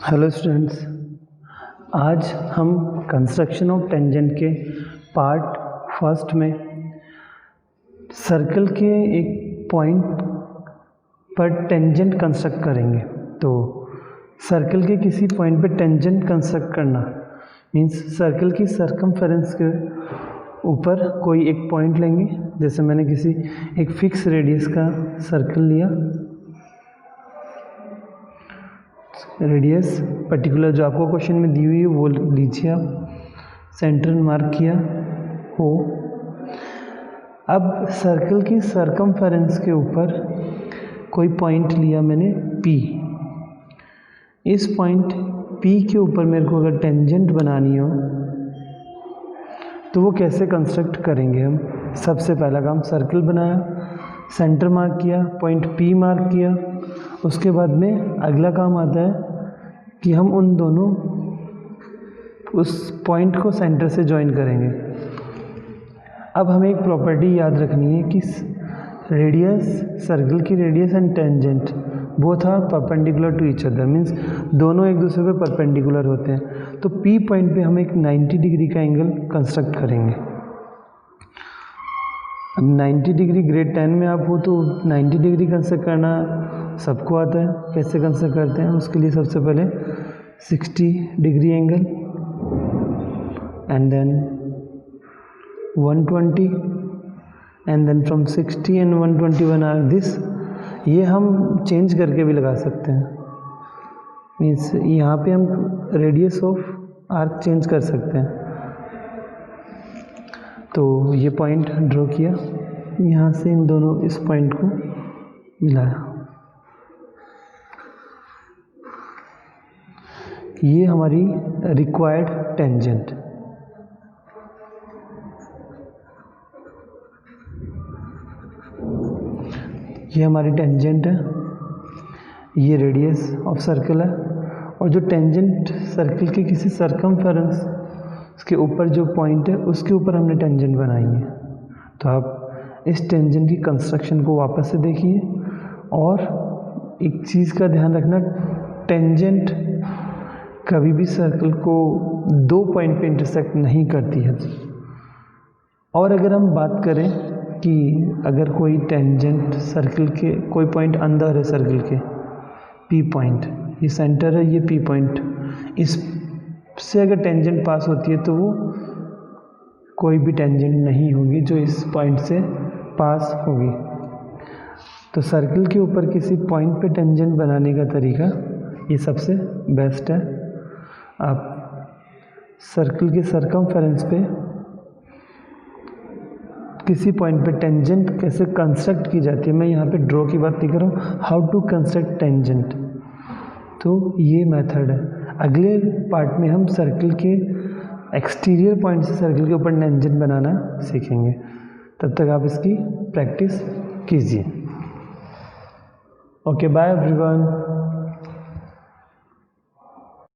Hello students, आज हम construction of tangent के पार्ट फर्स्ट में सर्कल के एक पॉइंट पर टेंजेंट कंस्ट्रक्ट करेंगे। तो सर्कल के किसी पॉइंट पर टेंजेंट कंस्ट्रक्ट करना मीन्स सर्कल की सरकमफेरेंस के ऊपर कोई एक पॉइंट लेंगे। जैसे मैंने किसी एक फिक्स रेडियस का सर्कल लिया, रेडियस पर्टिकुलर जो आपको क्वेश्चन में दी हुई है वो लीजिए आप, सेंटर मार्क किया हो। अब सर्कल की सरकमफेरेंस के ऊपर कोई पॉइंट लिया मैंने P। इस पॉइंट P के ऊपर मेरे को अगर टेंजेंट बनानी हो तो वो कैसे कंस्ट्रक्ट करेंगे हम। सबसे पहला काम, सर्कल बनाया, सेंटर मार्क किया, पॉइंट P मार्क किया। उसके बाद में अगला काम आता है कि हम उन दोनों उस पॉइंट को सेंटर से ज्वाइन करेंगे। अब हमें एक प्रॉपर्टी याद रखनी है कि रेडियस, सर्कल की radius and tangent both are perpendicular to each other, means दोनों एक दूसरे पे परपेंडिकुलर होते हैं। तो P पॉइंट पे हम एक 90 डिग्री का एंगल कंस्ट्रक्ट करेंगे। अब 90 डिग्री ग्रेड 10 में आप हो तो 90 डिग्री कंस्ट्रक्ट करना सबको आता है। कैसे कंस्ट्रक्ट करते हैं उसके लिए सबसे पहले 60 degree angle and then 120 and then from 60 and 121 are this. ये हम चेंज करके भी लगा सकते हैं, मीन्स यहाँ पे हम रेडियस ऑफ आर्क चेंज कर सकते हैं। तो ये पॉइंट ड्रॉ किया, यहाँ से इन दोनों इस पॉइंट को मिलाया। ये हमारी रिक्वायर्ड टेंजेंट। ये हमारी टेंजेंट है, ये रेडियस ऑफ सर्कल है, और जो टेंजेंट सर्कल के किसी सरकमफेरेंस उसके ऊपर जो पॉइंट है उसके ऊपर हमने टेंजेंट बनाई है। तो आप इस टेंजेंट की कंस्ट्रक्शन को वापस से देखिए, और एक चीज़ का ध्यान रखना, टेंजेंट कभी भी सर्कल को दो पॉइंट पे इंटरसेक्ट नहीं करती है। और अगर हम बात करें कि अगर कोई टेंजेंट सर्कल के कोई पॉइंट अंदर है, सर्कल के P पॉइंट, ये सेंटर है, ये P पॉइंट, इससे अगर टेंजेंट पास होती है तो वो कोई भी टेंजेंट नहीं होगी जो इस पॉइंट से पास होगी। तो सर्कल के ऊपर किसी पॉइंट पे टेंजेंट बनाने का तरीका ये सबसे बेस्ट है। आप सर्कल के सरकमफेरेंस पे किसी पॉइंट पे टेंजेंट कैसे कंस्ट्रक्ट की जाती है, मैं यहाँ पे ड्रॉ की बात नहीं कर रहा हूँ, हाउ टू कंस्ट्रक्ट टेंजेंट। तो ये मेथड है। अगले पार्ट में हम सर्कल के एक्सटीरियर पॉइंट से सर्कल के ऊपर टेंजेंट बनाना सीखेंगे। तब तक आप इसकी प्रैक्टिस कीजिए। Okay, bye everyone.